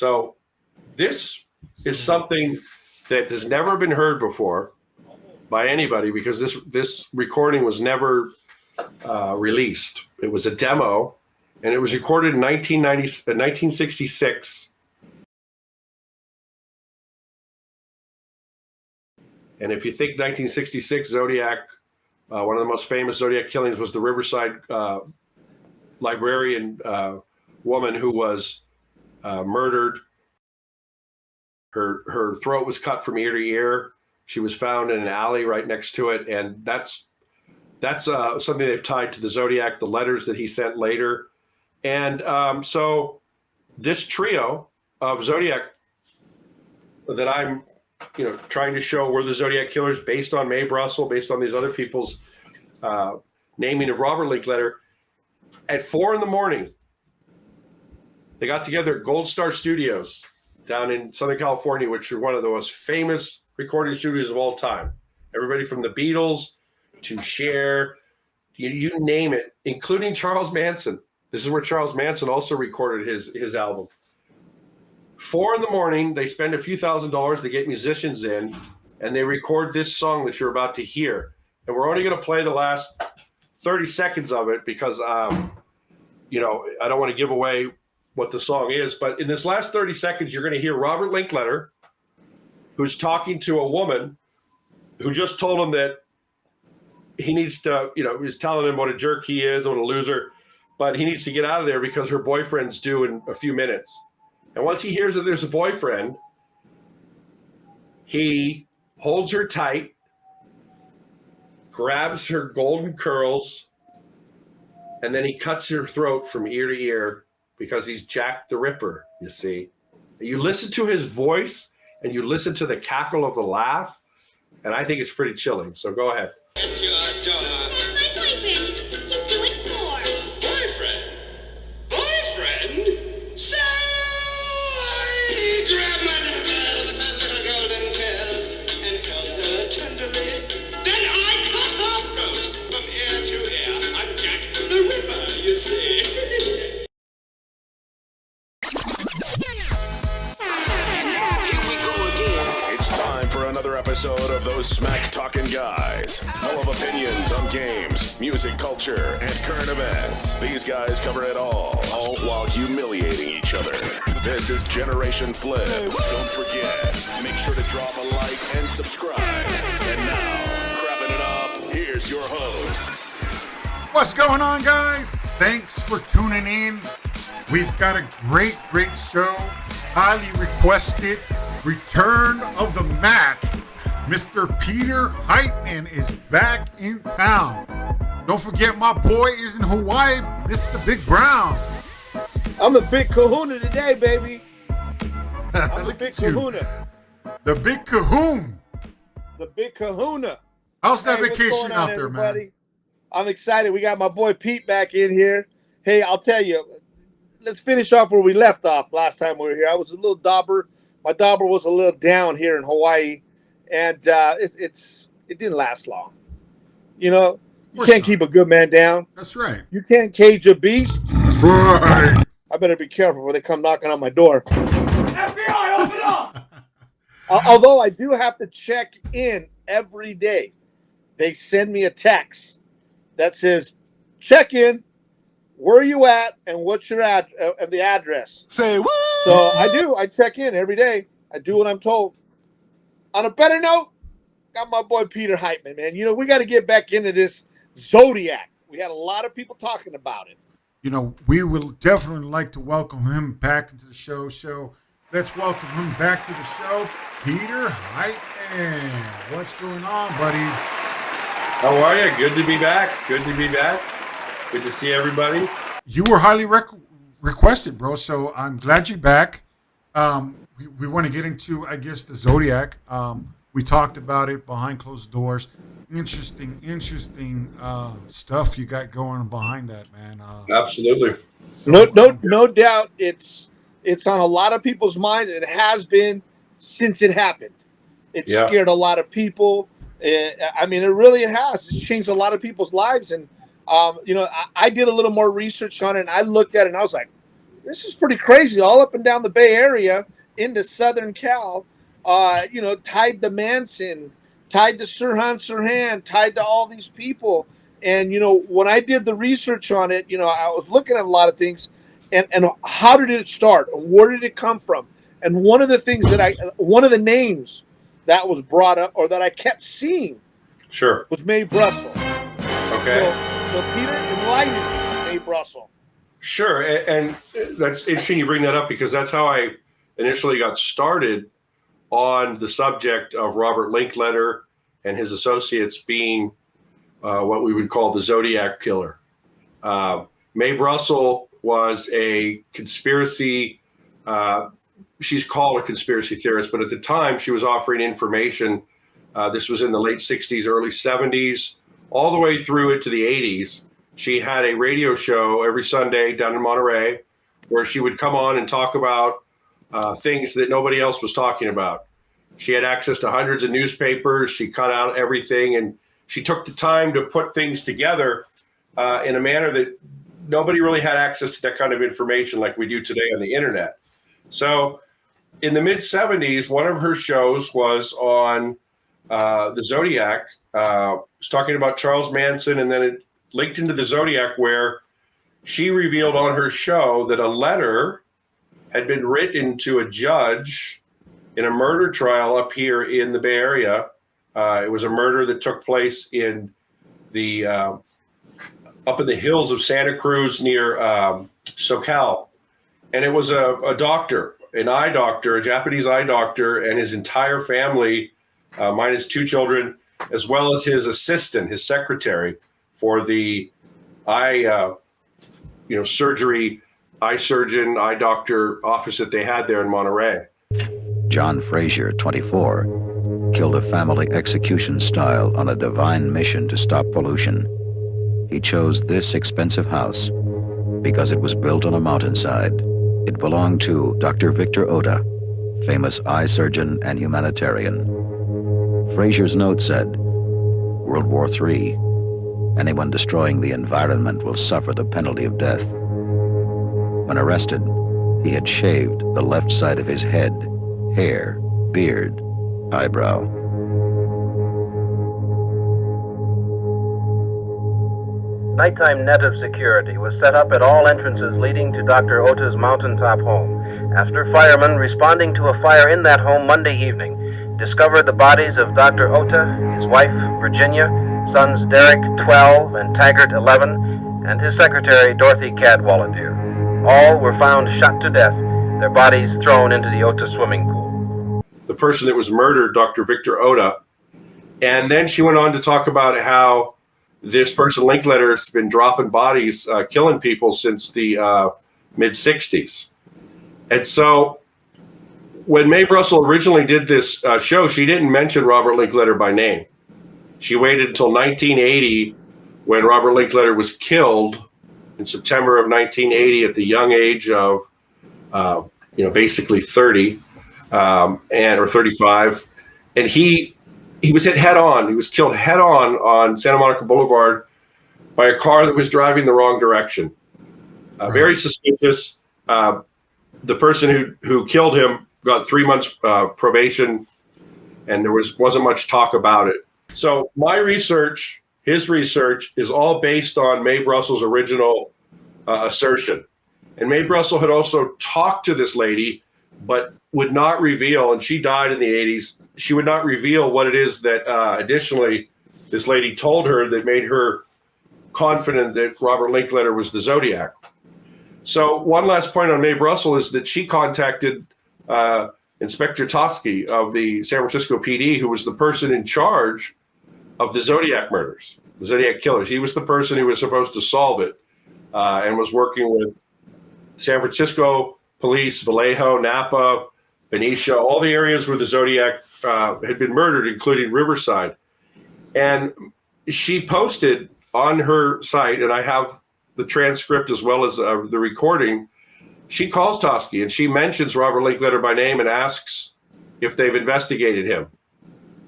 So this is something that has never been heard before by anybody, because this recording was never released. It was a demo, and it was recorded in 1966. And if you think 1966 Zodiac, one of the most famous Zodiac killings was the Riverside librarian woman who was murdered. Her throat was cut from ear to ear. She was found in an alley right next to it, and that's something they've tied to the Zodiac, the letters that he sent later. And so this trio of Zodiac that I'm trying to show were the Zodiac killers based on Mae Brussell, based on these other people's naming of Robert Linkletter. At 4 a.m, they got together at Gold Star Studios down in Southern California, which are one of the most famous recording studios of all time. Everybody from the Beatles to Cher, you name it, including Charles Manson. This is where Charles Manson also recorded his album. 4 a.m, they spend a few $1,000s to get musicians in, and they record this song that you're about to hear. And we're only going to play the last 30 seconds of it because, I don't want to give away what the song is. But in this last 30 seconds, you're going to hear Robert Linkletter, who's talking to a woman who just told him that he needs to, he's telling him what a jerk he is, what a loser, but he needs to get out of there because her boyfriend's due in a few minutes. And once he hears that there's a boyfriend, he holds her tight, grabs her golden curls, and then he cuts her throat from ear to ear because he's Jack the Ripper, you see. You listen to his voice and you listen to the cackle of the laugh, and I think it's pretty chilling. So go ahead. It's your daughter. That's my boyfriend. He's due at 4. Boyfriend? Boyfriend? Say, grab my little golden curls and cut her tenderly. Then I cut her throat from ear to ear. I'm Jack the Ripper, you see. It's time for another episode of Those Smack-Talking Guys. Full of opinions on games, music, culture, and current events. These guys cover it all while humiliating each other. This is Generation Flip. Don't forget, make sure to drop a like and subscribe. And now, crapping it up, here's your hosts. What's going on, guys? Thanks for tuning in. We've got a great show. Highly requested. Return of the Mac. Mr. Peter HEITMANN is back in town. Don't forget, my boy is in Hawaii, Mr. Big Brown. I'm the big kahuna today, baby. I'm the Look big at you. kahuna. The Big Cahoon. The big kahuna. How's that Hey, what's vacation going on, out there, everybody? man? I'm excited. We got my boy Pete back in here. Hey, I'll tell you, let's finish off where we left off last time we were here. I was a little dauber. My dauber was a little down here in Hawaii, and it didn't last long. You can't keep a good man down. That's right. You can't cage a beast. That's right. I better be careful when they come knocking on my door. FBI, open up! Although I do have to check in every day. They send me a text that says, check in, where are you at, and what's your the address. Say what? So I do. I check in every day. I do what I'm told. On a better note, got my boy Peter HEITMANN, man. We got to get back into this Zodiac. We had a lot of people talking about it. We will definitely like to welcome him back into the show. So let's welcome him back to the show. Peter HEITMANN. What's going on, buddy? How are you? Good to be back. Good to see everybody. You were highly requested, bro. So I'm glad you're back. We want to get into, I guess, the Zodiac. We talked about it behind closed doors. Interesting stuff you got going behind that, man. Absolutely. No doubt it's on a lot of people's minds. It has been since it happened. It scared a lot of people. I mean, it really has. It's changed a lot of people's lives. And, I did a little more research on it, and I looked at it, and I was like, this is pretty crazy. All up and down the Bay Area into Southern Cal, tied to Manson, tied to Sirhan, tied to all these people. And, when I did the research on it, I was looking at a lot of things and how did it start? Where did it come from? And one of the names that was brought up or that I kept seeing Sure. was Mae Brussell. Okay. So Peter, enlightened me, Mae Brussell. Sure. And that's interesting you bring that up because that's how I initially got started on the subject of Robert Linkletter and his associates being what we would call the Zodiac killer. Mae Brussell was a conspiracy, she's called a conspiracy theorist, but at the time she was offering information. This was in the late 60s, early 70s, all the way through into the 80s. She had a radio show every Sunday down in Monterey where she would come on and talk about things that nobody else was talking about. She had access to hundreds of newspapers. She cut out everything, and she took the time to put things together in a manner that nobody really had access to that kind of information like we do today on the internet. So in the mid 70s, one of her shows was on the Zodiac. Was talking about Charles Manson, and then it linked into the Zodiac where she revealed on her show that a letter had been written to a judge in a murder trial up here in the Bay Area. It was a murder that took place in the up in the hills of Santa Cruz near SoCal. And it was a doctor, an eye doctor, a Japanese eye doctor, and his entire family, minus 2 children, as well as his assistant, his secretary for the eye, surgery, eye surgeon, eye doctor office that they had there in Monterey. John Frazier, 24, killed a family execution style on a divine mission to stop pollution. He chose this expensive house because it was built on a mountainside. It belonged to Dr. Victor Otha, famous eye surgeon and humanitarian. Frazier's note said, World War III, anyone destroying the environment will suffer the penalty of death. When arrested, he had shaved the left side of his head, hair, beard, eyebrow. Nighttime net of security was set up at all entrances leading to Dr. Otha's mountaintop home after firemen responding to a fire in that home Monday evening discovered the bodies of Dr. Otha, his wife, Virginia, sons Derek, 12, and Taggart, 11, and his secretary, Dorothy Cadwallader. All were found shot to death, their bodies thrown into the Otha swimming pool. The person that was murdered, Dr. Victor Otha. And then she went on to talk about how this person, Linkletter, has been dropping bodies, killing people since the mid-60s. And so when Mae Brussell originally did this show, she didn't mention Robert Linkletter by name. She waited until 1980 when Robert Linkletter was killed in September of 1980 at the young age of, basically 30 or 35. And he was hit head on. He was killed head on Santa Monica Boulevard by a car that was driving the wrong direction. Very suspicious. The person who killed him got 3 months probation, and there wasn't much talk about it. So my research, his research, is all based on Mae Brussell's original assertion. And Mae Brussell had also talked to this lady, but would not reveal, and she died in the 80s, she would not reveal what it is that additionally this lady told her that made her confident that Robert Linkletter was the Zodiac. So one last point on Mae Brussell is that she contacted Inspector Totsky of the San Francisco PD, who was the person in charge of the Zodiac murders, the Zodiac killers. He was the person who was supposed to solve it and was working with San Francisco police, Vallejo, Napa, Benicia, all the areas where the Zodiac had been murdered, including Riverside. And she posted on her site, and I have the transcript as well as the recording, she calls Totsky and she mentions Robert Linkletter by name and asks if they've investigated him.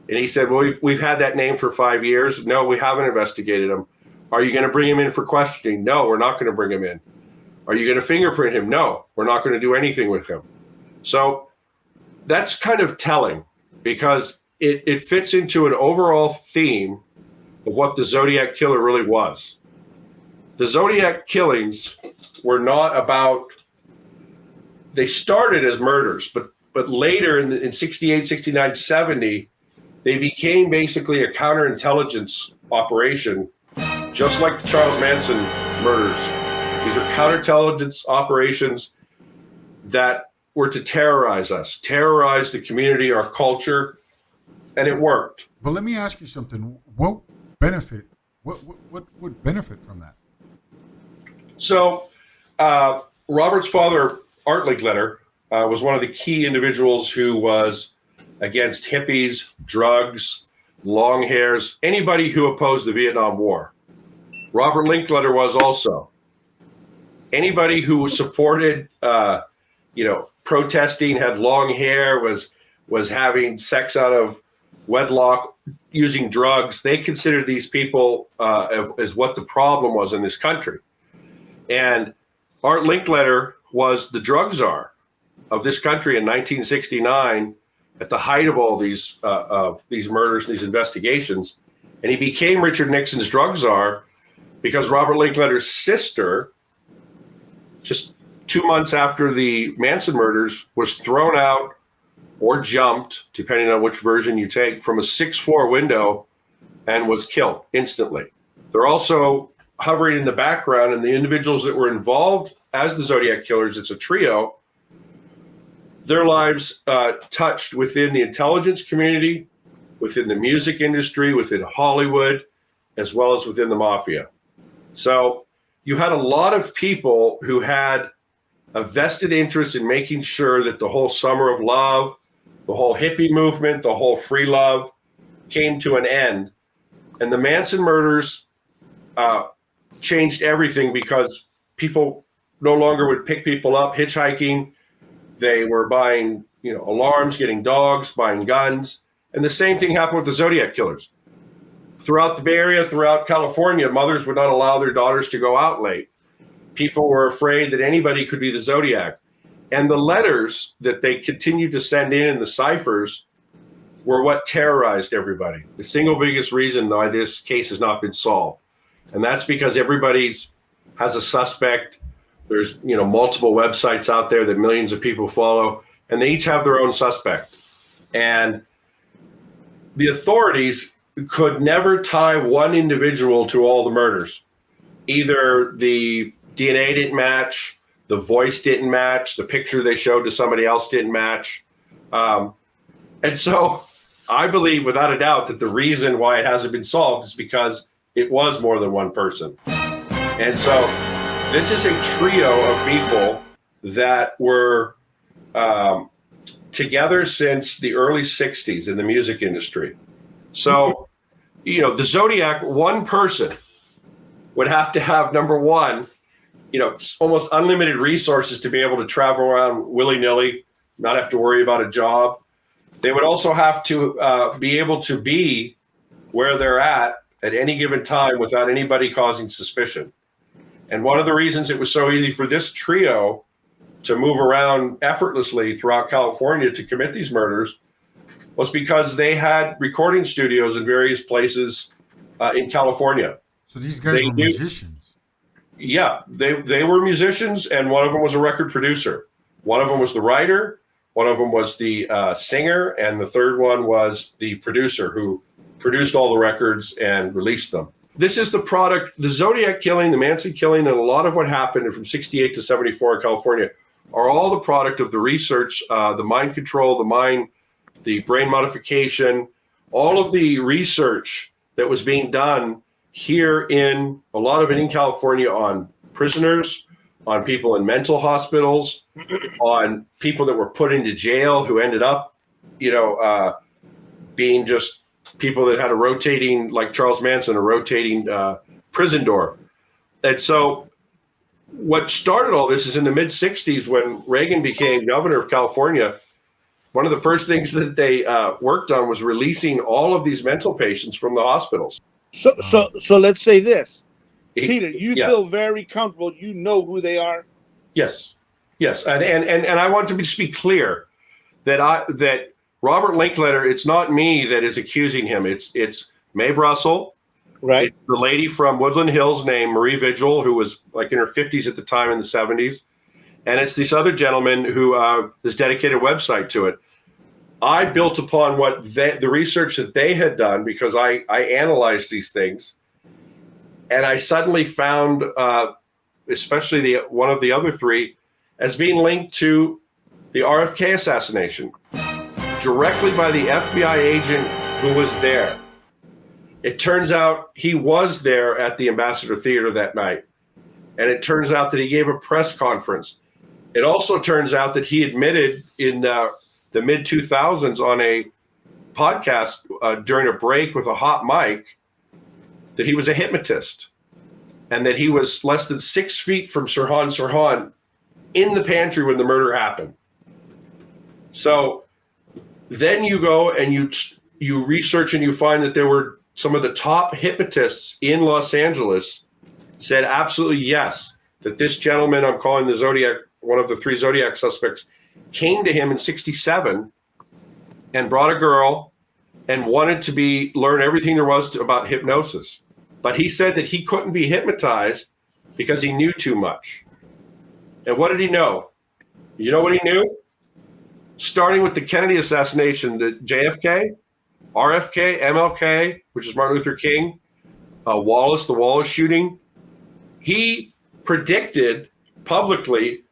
And he said, well, we've had that name for 5 years. No, we haven't investigated him. Are you going to bring him in for questioning? No, we're not going to bring him in. Are you going to fingerprint him? No, we're not going to do anything with him. So that's kind of telling, because it fits into an overall theme of what the Zodiac killer really was. The Zodiac killings were not about, they started as murders, but later in 68, 69, 70, they became basically a counterintelligence operation, just like the Charles Manson murders. These are counterintelligence operations that were to terrorize us, terrorize the community, our culture, and it worked. But let me ask you something. What benefit? What would benefit from that? So, Robert's father, Art Linkletter, was one of the key individuals who was against hippies, drugs, long hairs, anybody who opposed the Vietnam War. Robert Linkletter was also. Anybody who supported, protesting, had long hair, was having sex out of wedlock, using drugs, they considered these people as what the problem was in this country. And Art Linkletter was the drug czar of this country in 1969, at the height of all these murders, these investigations. And he became Richard Nixon's drug czar because Robert Linkletter's sister, just 2 months after the Manson murders, was thrown out or jumped, depending on which version you take, from a 6th floor window and was killed instantly. They're also hovering in the background, and the individuals that were involved as the Zodiac killers, it's a trio, their lives touched within the intelligence community, within the music industry, within Hollywood, as well as within the mafia. So you had a lot of people who had a vested interest in making sure that the whole summer of love, the whole hippie movement, the whole free love came to an end. And the Manson murders changed everything, because people no longer would pick people up hitchhiking. They were buying, alarms, getting dogs, buying guns. And the same thing happened with the Zodiac killers. Throughout the Bay Area, throughout California, mothers would not allow their daughters to go out late. People were afraid that anybody could be the Zodiac. And the letters that they continued to send in the ciphers were what terrorized everybody. The single biggest reason why this case has not been solved. And that's because everybody's has a suspect. There's, multiple websites out there that millions of people follow, and they each have their own suspect. And the authorities could never tie one individual to all the murders. Either the DNA didn't match, the voice didn't match, the picture they showed to somebody else didn't match. And so I believe without a doubt that the reason why it hasn't been solved is because it was more than one person. And so this is a trio of people that were together since the early 60s in the music industry. So, the Zodiac, one person would have to have, number one, almost unlimited resources to be able to travel around willy-nilly, not have to worry about a job. They would also have to be able to be where they're at any given time without anybody causing suspicion. And one of the reasons it was so easy for this trio to move around effortlessly throughout California to commit these murders was because they had recording studios in various places in California. So these guys were musicians. Yeah, they were musicians, and one of them was a record producer. One of them was the writer, one of them was the singer, and the third one was the producer who produced all the records and released them. This is the product, the Zodiac killing, the Manson killing, and a lot of what happened from 68 to 74 in California are all the product of the research, the mind control, the brain modification, all of the research that was being done here in, a lot of it in California, on prisoners, on people in mental hospitals, on people that were put into jail who ended up, being just people that had a rotating, like Charles Manson, a rotating prison door. And so what started all this is in the mid-60s when Reagan became governor of California. One of the first things that they worked on was releasing all of these mental patients from the hospitals. So let's say this. Peter, you feel very comfortable. You know who they are. Yes, yes, and I want to just be clear that Robert Linkletter, it's not me that is accusing him. It's Mae Brussel, Right. It's the lady from Woodland Hills named Marie Vigil, who was like in her 50s at the time, in the 70s, and it's this other gentleman who has dedicated a website to it. I built upon the research that they had done, because I analyzed these things, and I suddenly found, especially one of the other three, as being linked to the RFK assassination, directly by the FBI agent who was there. It turns out he was there at the Ambassador Theater that night, and it turns out that he gave a press conference. It also turns out that he admitted in the mid-2000s on a podcast during a break with a hot mic that he was a hypnotist, and that he was less than 6 feet from Sirhan in the pantry when the murder happened. So then you go and you research and you find that there were some of the top hypnotists in Los Angeles said absolutely yes, that this gentleman I'm calling the Zodiac, one of the three Zodiac suspects, came to him in '67 and brought a girl and wanted to learn everything there was about hypnosis. But he said that he couldn't be hypnotized because he knew too much. And what did he know? You know what he knew? Starting with the Kennedy assassination, the JFK, RFK, MLK, which is Martin Luther King, the Wallace shooting, he predicted publicly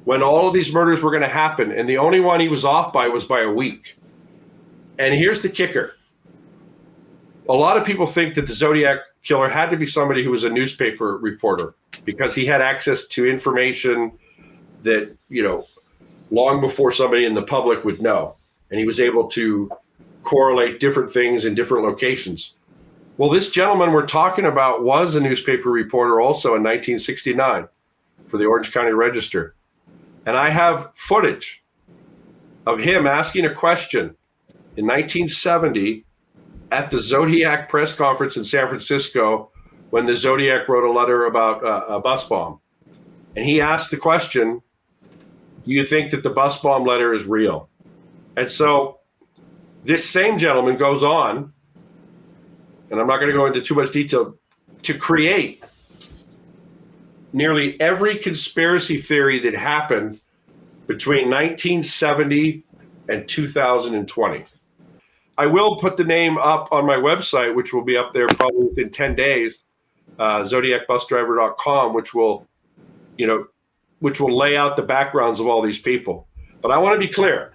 when all of these murders were going to happen, and the only one he was off by was by a week. And here's the kicker. A lot of people think that the Zodiac killer had to be somebody who was a newspaper reporter, because he had access to information that, long before somebody in the public would know. And he was able to correlate different things in different locations. Well, this gentleman we're talking about was a newspaper reporter also in 1969 for the Orange County Register. And I have footage of him asking a question in 1970 at the Zodiac press conference in San Francisco, when the Zodiac wrote a letter about a bus bomb. And he asked the question, do you think that the bus bomb letter is real? And so this same gentleman goes on, and I'm not going to go into too much detail, to create nearly every conspiracy theory that happened between 1970 and 2020. I will put the name up on my website, which will be up there probably within 10 days, zodiacbusdriver.com, which will lay out the backgrounds of all these people. But I want to be clear.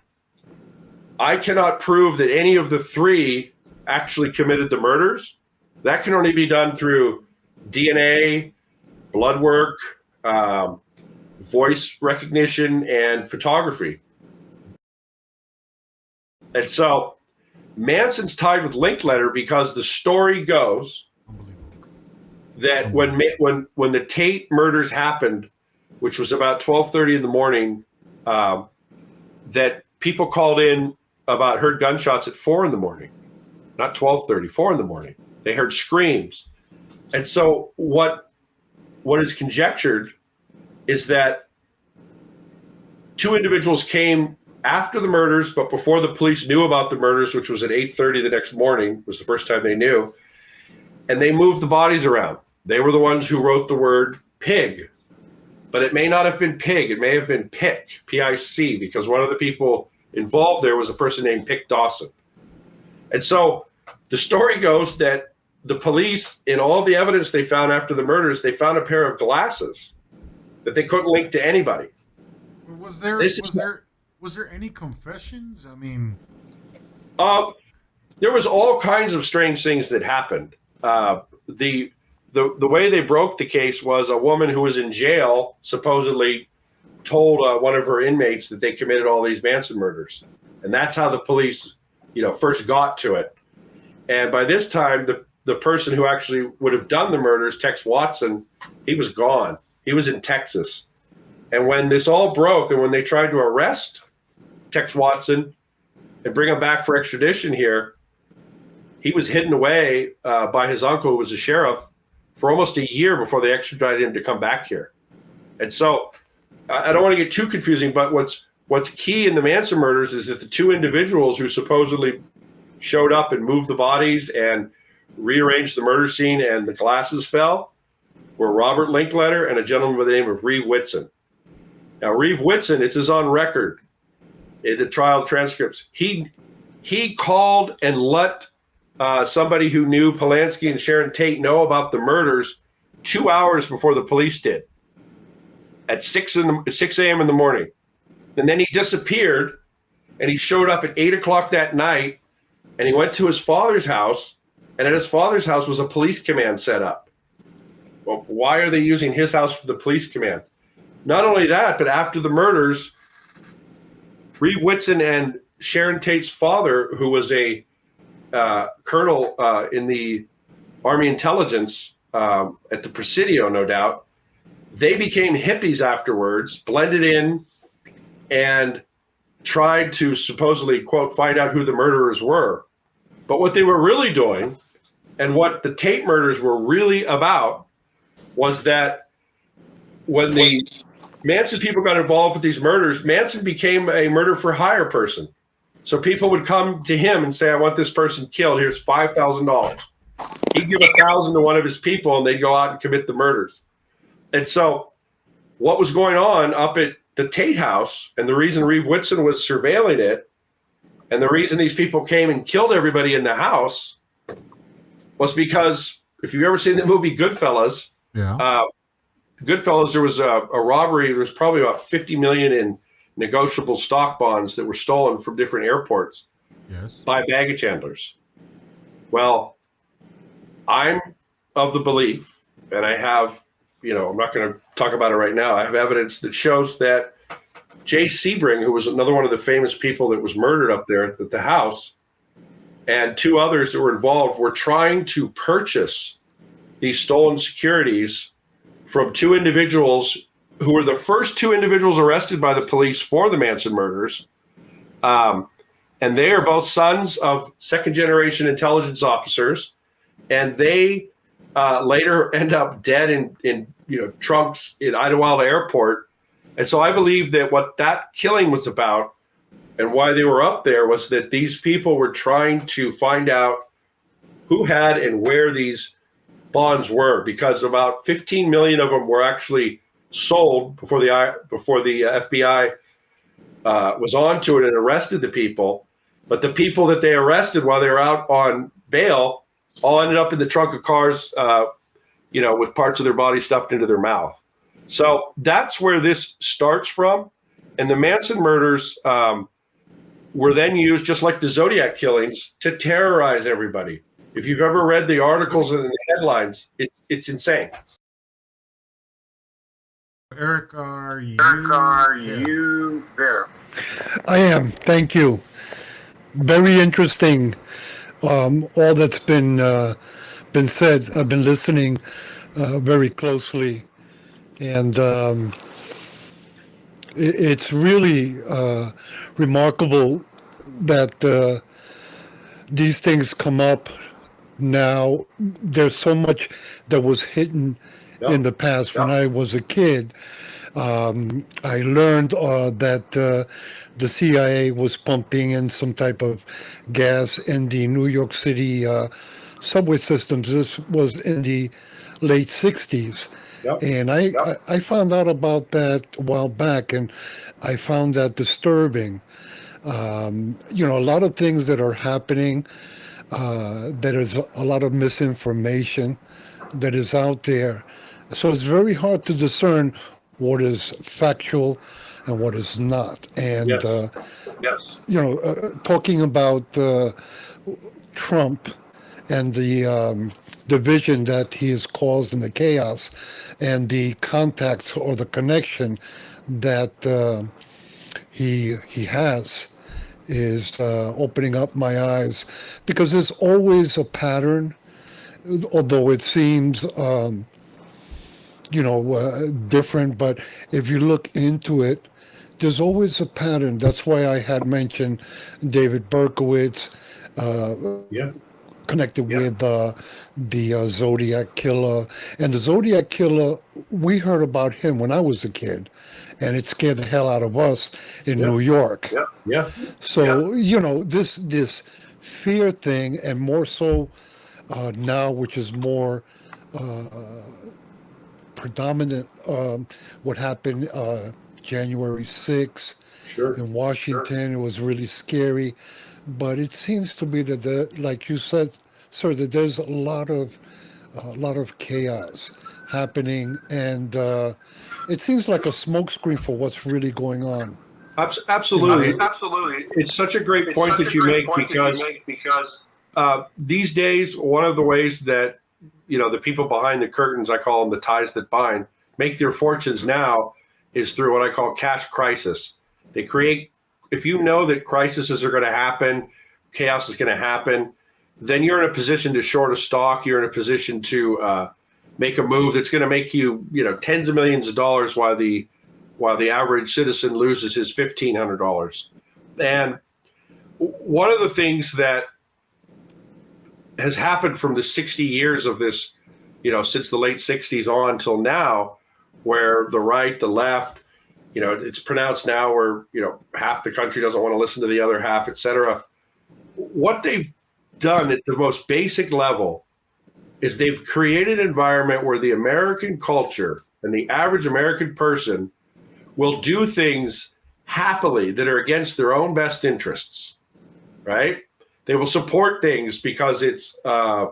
I cannot prove that any of the three actually committed the murders. That can only be done through DNA, blood work, voice recognition, and photography. And so Manson's tied with Linkletter because the story goes that when the Tate murders happened, which was about 12:30 in the morning, that people called in about heard gunshots at 4 in the morning, not 12:30, 4 in the morning. They heard screams. And so what is conjectured is that two individuals came after the murders, but before the police knew about the murders, which was at 8:30 the next morning, was the first time they knew, and they moved the bodies around. They were the ones who wrote the word pig, but it may not have been pig. It may have been Pick, P-I-C, because one of the people involved there was a person named Pick Dawson. And so the story goes that the police, in all the evidence they found after the murders, they found a pair of glasses that they couldn't link to anybody. Was there any confessions? I mean, there was all kinds of strange things that happened. The way they broke the case was a woman who was in jail supposedly told one of her inmates that they committed all these Manson murders, and that's how the police, first got to it. And by this time, the person who actually would have done the murders, Tex Watson, he was gone. He was in Texas. And when this all broke, and when they tried to arrest Tex Watson and bring him back for extradition here, he was hidden away by his uncle, who was a sheriff, for almost a year before they extradited him to come back here. And so I don't want to get too confusing, but what's key in the Manson murders is that the two individuals who supposedly showed up and moved the bodies and rearranged the murder scene and the glasses fell were Robert Linkletter and a gentleman by the name of Reeve Whitson. Now, Reeve Whitson, it is on record in the trial transcripts. He called and let somebody who knew Polanski and Sharon Tate know about the murders 2 hours before the police did, at 6 a.m. in the morning. And then he disappeared, and he showed up at 8 o'clock that night, and he went to his father's house, and at his father's house was a police command set up. Well, why are they using his house for the police command? Not only that, but after the murders, Reeve Whitson and Sharon Tate's father, who was a colonel in the Army intelligence at the Presidio, no doubt, they became hippies afterwards, blended in, and tried to supposedly, quote, find out who the murderers were. But what they were really doing, and what the Tate murders were really about, was that when the Manson people got involved with these murders, Manson became a murder for hire person. So people would come to him and say, I want this person killed. Here's $5,000. He'd give $1,000 to one of his people, and they'd go out and commit the murders. And so what was going on up at the Tate house, and the reason Reeve Whitson was surveilling it, and the reason these people came and killed everybody in the house, was because if you've ever seen the movie Goodfellas, Goodfellas, there was a robbery. There was probably about $50 million in negotiable stock bonds that were stolen from different airports by baggage handlers. Well, I'm of the belief, and I have, I'm not going to talk about it right now. I have evidence that shows that Jay Sebring, who was another one of the famous people that was murdered up there at the house, and two others that were involved were trying to purchase these stolen securities from two individuals who were the first two individuals arrested by the police for the Manson murders. And they are both sons of second-generation intelligence officers, and they later end up dead in trunks in Idlewild Airport. And so I believe that what that killing was about and why they were up there was that these people were trying to find out who had and where these bonds were, because about 15 million of them were actually sold before the FBI was onto it and arrested the people. But the people that they arrested while they were out on bail all ended up in the trunk of cars, with parts of their body stuffed into their mouth. So that's where this starts from. And the Manson murders were then used, just like the Zodiac killings, to terrorize everybody. If you've ever read the articles and the headlines, it's insane. Eric, are you there? I am. Thank you. Very interesting. All that's been said. I've been listening very closely, and it's really remarkable that these things come up now. There's so much that was hidden in the past. When I was a kid, I learned that the CIA was pumping in some type of gas in the New York City subway systems. This was in the late 60s. And I found out about that a while back, and I found that disturbing. A lot of things that are happening, there is a lot of misinformation that is out there. So it's very hard to discern what is factual and what is not. And, talking about Trump and the division that he has caused in the chaos and the contacts or the connection that he has is opening up my eyes, because there's always a pattern, although it seems different, but if you look into it, there's always a pattern. That's why I had mentioned David Berkowitz, connected with the Zodiac killer. And the Zodiac killer, we heard about him when I was a kid, and it scared the hell out of us in New York. Yeah. So this fear thing, and more so now, which is more predominant. What happened January 6th in Washington? It was really scary, but it seems to be that like you said, sir, that there's a lot of chaos happening, and it seems like a smokescreen for what's really going on. Absolutely. It's such a great point that you make, because these days, one of the ways that the people behind the curtains, I call them the ties that bind, make their fortunes now is through what I call cash crisis. They create, if you know that crises are going to happen, chaos is going to happen, then you're in a position to short a stock. You're in a position to make a move that's going to make you, tens of millions of dollars, while the average citizen loses his $1,500. And one of the things that has happened from the 60 years of this, since the late 60s on till now, where the right, the left, it's pronounced now where, half the country doesn't want to listen to the other half, et cetera. What they've done at the most basic level is they've created an environment where the American culture and the average American person will do things happily that are against their own best interests, right? They will support things because it's a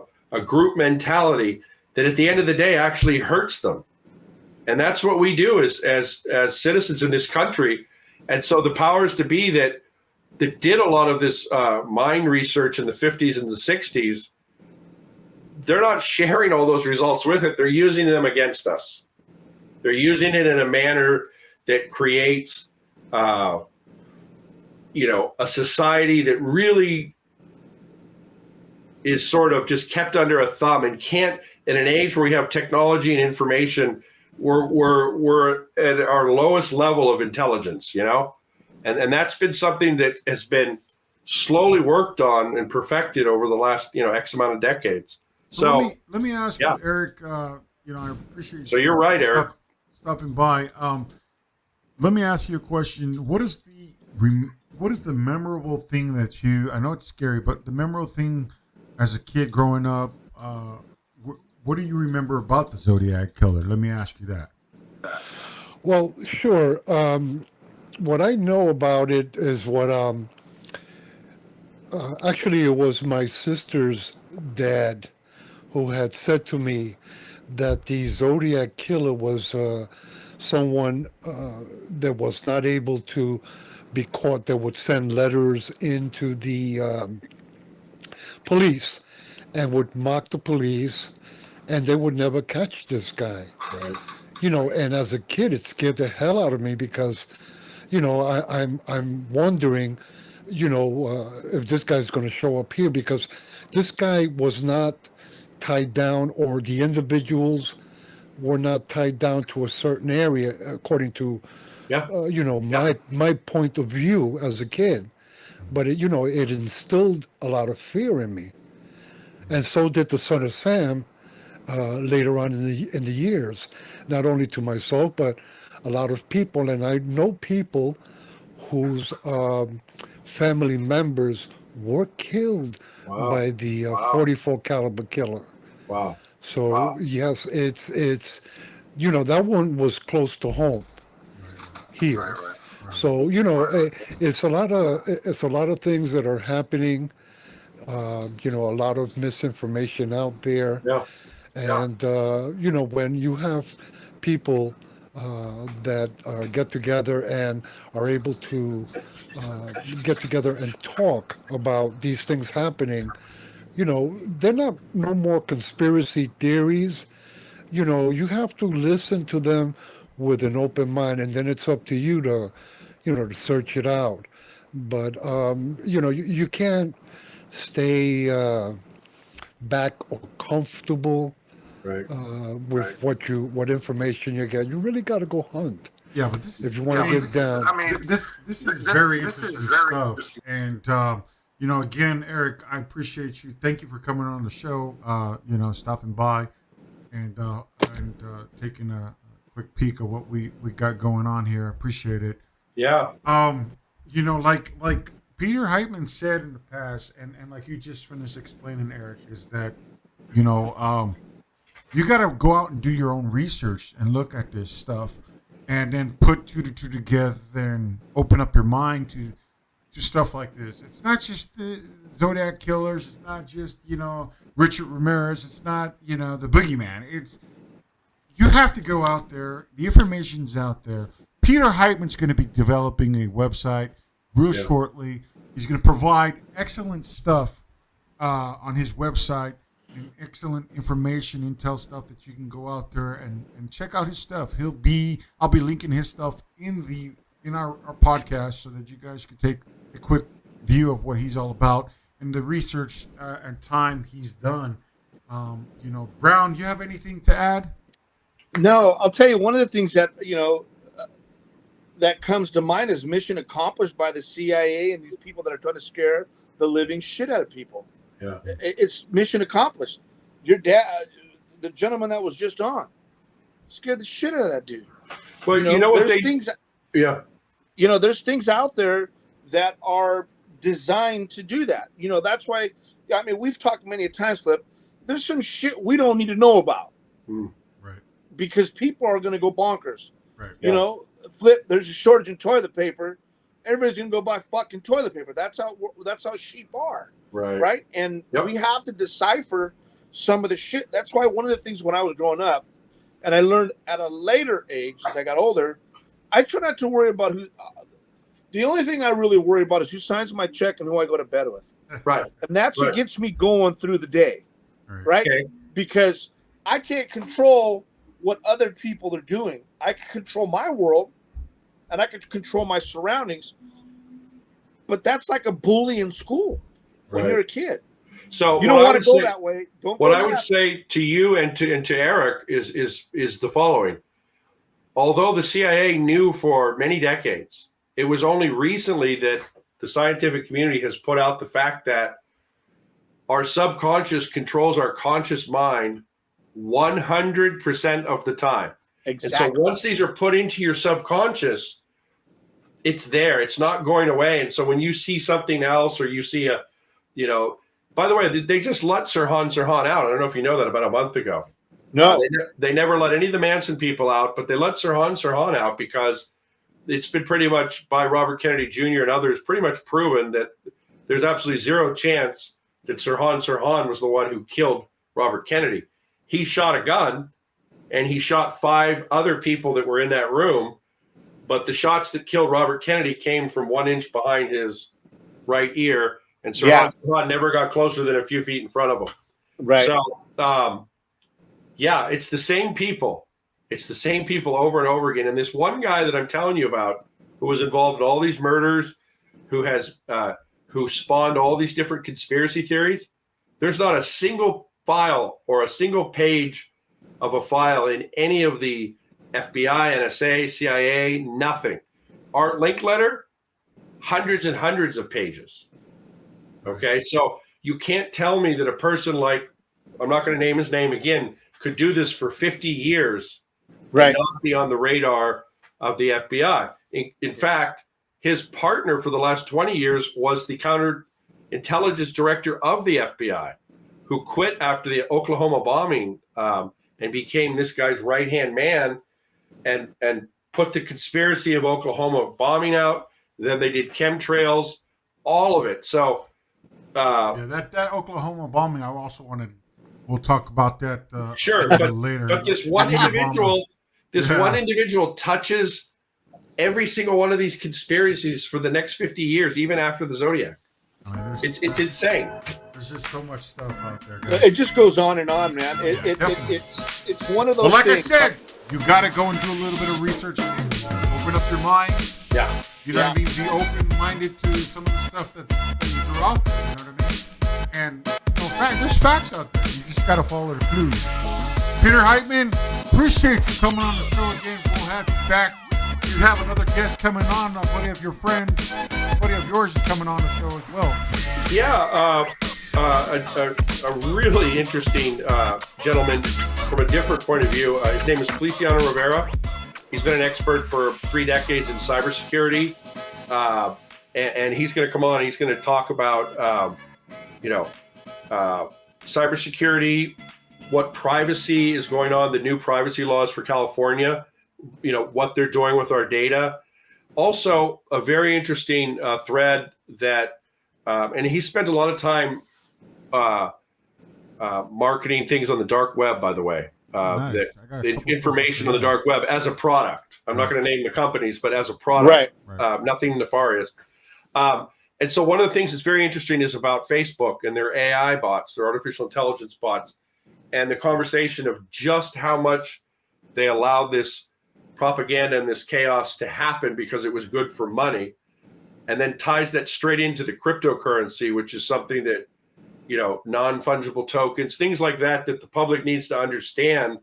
group mentality that at the end of the day actually hurts them. And that's what we do as citizens in this country. And so the powers to be that did a lot of this mind research in the 50s and the 60s, they're not sharing all those results with it. They're using them against us. They're using it in a manner that creates, a society that really is sort of just kept under a thumb and can't, in an age where we have technology and information, we're at our lowest level of intelligence, and that's been something that has been slowly worked on and perfected over the last, X amount of decades. So let me ask you, Eric, I appreciate you. So you're right, Eric. Stopping by. Let me ask you a question. What is the memorable thing that I know it's scary, but the memorable thing as a kid growing up, what do you remember about the Zodiac Killer? Let me ask you that. Well, sure. What I know about it is actually it was my sister's dad who had said to me that the Zodiac Killer was someone that was not able to be caught, that would send letters into the police and would mock the police, and they would never catch this guy. Right. And as a kid, it scared the hell out of me because, I'm wondering, if this guy's going to show up here, because this guy was not tied down, or the individuals were not tied down to a certain area, according to, my point of view as a kid. But it instilled a lot of fear in me, and so did the Son of Sam later on in the years. Not only to myself, but a lot of people, and I know people whose family members were killed by the 44 caliber killer. Wow. So yes, it's that one was close to home here. Right. So it's a lot of things that are happening. A lot of misinformation out there. Yeah. And when you have people that get together and are able to get together and talk about these things happening, they're not no more conspiracy theories. You have to listen to them with an open mind, and then it's up to you to, to search it out. But you can't stay back or comfortable with what information you get. You really got to go hunt. Yeah, but this is, if you want to get down. This is very interesting stuff. And again, Eric, I appreciate you. Thank you for coming on the show. Stopping by and taking a quick peek of what we got going on here. Appreciate it. Yeah. You know, like Peter Heitman said in the past, and like you just finished explaining, Eric, is that, you know, you got to go out and do your own research and look at this stuff, and then put two to two together and open up your mind to stuff like this. It's not just the Zodiac killers. It's not just, you know, Richard Ramirez. It's not, you know, the boogeyman. It's, you have to go out there. The information's out there. Peter Heitman's going to be developing a website real shortly. He's going to provide excellent stuff on his website, and excellent information, intel stuff that you can go out there and check out his stuff. I'll be linking his stuff in our podcast so that you guys can take a quick view of what he's all about and the research and time he's done. You know, Brown, you have anything to add? No, I'll tell you, one of the things that, you know, that comes to mind is mission accomplished by the CIA and these people that are trying to scare the living shit out of people. Yeah. It's mission accomplished. Your dad, the gentleman that was just on, scared the shit out of that dude. Well, you know what there's things. Yeah. You know, there's things out there that are designed to do that. You know, that's why, I mean, we've talked many times, Flip, there's some shit we don't need to know about. Right. Because people are going to go bonkers. Right. You know, Flip, there's a shortage in toilet paper. Everybody's going to go buy fucking toilet paper. That's how sheep are. Right. Right. And we have to decipher some of the shit. That's why one of the things when I was growing up, and I learned at a later age as I got older, I try not to worry about who. The only thing I really worry about is who signs my check and who I go to bed with. Right. And that's what gets me going through the day. Right. Okay. Because I can't control what other people are doing. I can control my world and I can control my surroundings. But that's like a bully in school when you're a kid. So you don't want to go that way. What I would say to you and to Eric is the following. Although the CIA knew for many decades, it was only recently that the scientific community has put out the fact that our subconscious controls our conscious mind 100% of the time. Exactly. And so once these are put into your subconscious, it's there. It's not going away. And so when you see something else, or you see a, you know, by the way, they just let Sirhan out. I don't know if you know that, about a month ago. No. They never let any of the Manson people out, but they let Sirhan out because it's been pretty much by Robert Kennedy Jr. and others pretty much proven that there's absolutely zero chance that Sirhan was the one who killed Robert Kennedy. He shot a gun and he shot 5 other people that were in that room, but the shots that killed Robert Kennedy came from 1 inch behind his right ear, and Sirhan never got closer than a few feet in front of him. Right. So, it's the same people. It's the same people over and over again. And this one guy that I'm telling you about, who was involved in all these murders, who spawned all these different conspiracy theories, there's not a single file or a single page of a file in any of the FBI, NSA, CIA, nothing. Art Linkletter, hundreds and hundreds of pages. Okay, so you can't tell me that a person like, I'm not going to name his name again, could do this for 50 years and not be on the radar of the FBI. In fact, his partner for the last 20 years was the counterintelligence director of the FBI, who quit after the Oklahoma bombing and became this guy's right-hand man and put the conspiracy of Oklahoma bombing out. Then they did chemtrails, all of it. So that Oklahoma bombing, I also wanted. We'll talk about that later. But this one individual, one individual touches every single one of these conspiracies for the next 50 years, even after the Zodiac. I mean, it's insane. There's just so much stuff out there, guys. It just goes on and on, man. It's one of those. Well, like things. I said, you got to go and do a little bit of research and open up your mind. Yeah. You know what I mean? Be open-minded to some of the stuff that's out there. You know what I mean? And there's facts out there. You just got to follow the clues. Peter Heitman, appreciate you coming on the show again. We'll have you back. You have another guest coming on. A buddy of your friends, a buddy of yours is coming on the show as well. Yeah, a really interesting gentleman from a different point of view. His name is Feliciano Rivera. He's been an expert for 3 decades in cybersecurity, and he's going to come on. And he's going to talk about, cybersecurity, what privacy is going on, the new privacy laws for California, what they're doing with our data. Also, a very interesting thread that, and he spent a lot of time marketing things on the dark web, by the way. Nice. Information on the dark web as a product. I'm not going to name the companies, but as a product, Right. Nothing nefarious. And so one of the things that's very interesting is about Facebook and their AI bots, their artificial intelligence bots, and the conversation of just how much they allowed this propaganda and this chaos to happen because it was good for money, and then ties that straight into the cryptocurrency, which is something that, non-fungible tokens, things like that the public needs to understand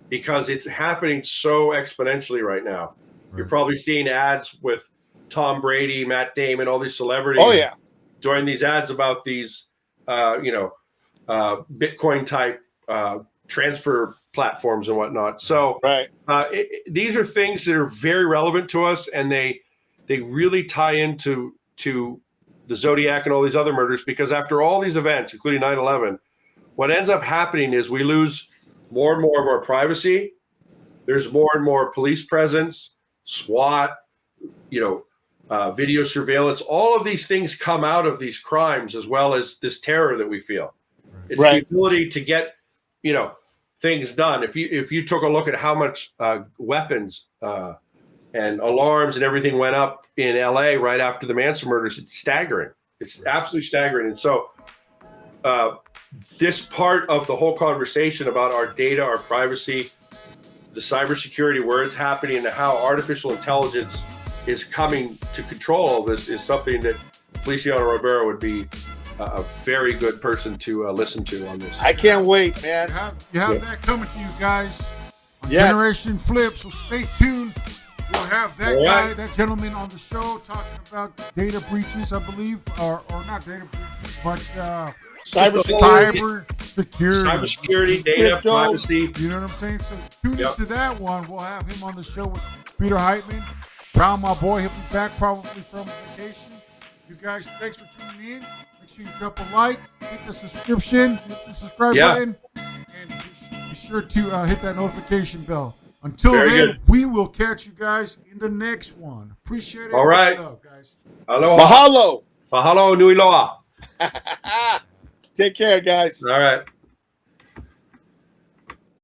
because it's happening so exponentially right now. You're probably seeing ads with Tom Brady, Matt Damon, all these celebrities. Oh, yeah. Doing these ads about these, Bitcoin type transfer platforms and whatnot. So these are things that are very relevant to us, and they really tie into the Zodiac and all these other murders, because after all these events, including 9/11, what ends up happening is we lose more and more of our privacy. There's more and more police presence, SWAT, video surveillance. All of these things come out of these crimes, as well as this terror that we feel. It's the ability to get, things done. If you took a look at how much weapons and alarms and everything went up in LA right after the Manson murders, it's staggering. It's absolutely staggering. And so this part of the whole conversation about our data, our privacy, the cybersecurity, where it's happening, and how artificial intelligence is coming to control all this is something that Feliciano Rivera would be a very good person to listen to on this. I can't wait, man. You have that coming to you guys on Generation Flip, so stay tuned. We'll have that guy, that gentleman on the show talking about data breaches, I believe, or not data breaches, but cybersecurity, data, crypto, privacy. You know what I'm saying? So tune into that one. We'll have him on the show with Peter Heitman. Brown, my boy, he'll be back probably from vacation. You guys, thanks for tuning in. Make sure you drop a like, hit the subscription, hit the subscribe button, and be sure to hit that notification bell. Until then, we will catch you guys in the next one. Appreciate it. All right. Love, guys. Aloha. Mahalo. Mahalo nui loa. Take care, guys. All right.